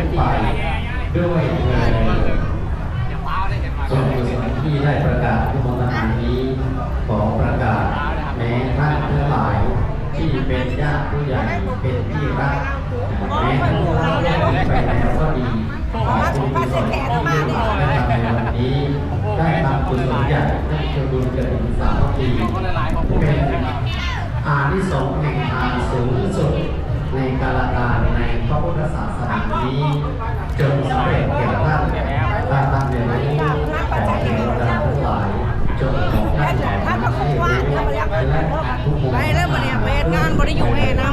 ขึ้นไปด้วยเงินส่วนกุศลที่ได้ประกาศที่มณฑลนี้ขอประกาศแม้ท่านทั้งหลายที่เป็นญาติผู้ใหญ่เป็นที่รักแม้ท่านผู้รักได้ไปแล้วก็ดีขอคุณกุศลที่ได้ทำในวันนี้ได้ทำกุศลใหญ่ได้เกิดบุญเกิดอิสามัคคีเป็นอานิสงส์แห่งทานสูงสุดในกาลการในพระพุทธศาสนานี้จงสำเร็จแก่ท่านและท่านเรียนรู้ของเทวดาทั้งหลายจงของท่านเหล่านั้นให้รู้และทุกมุม ไปแล้วมาเนี่ยไปงานบริยูเองนะ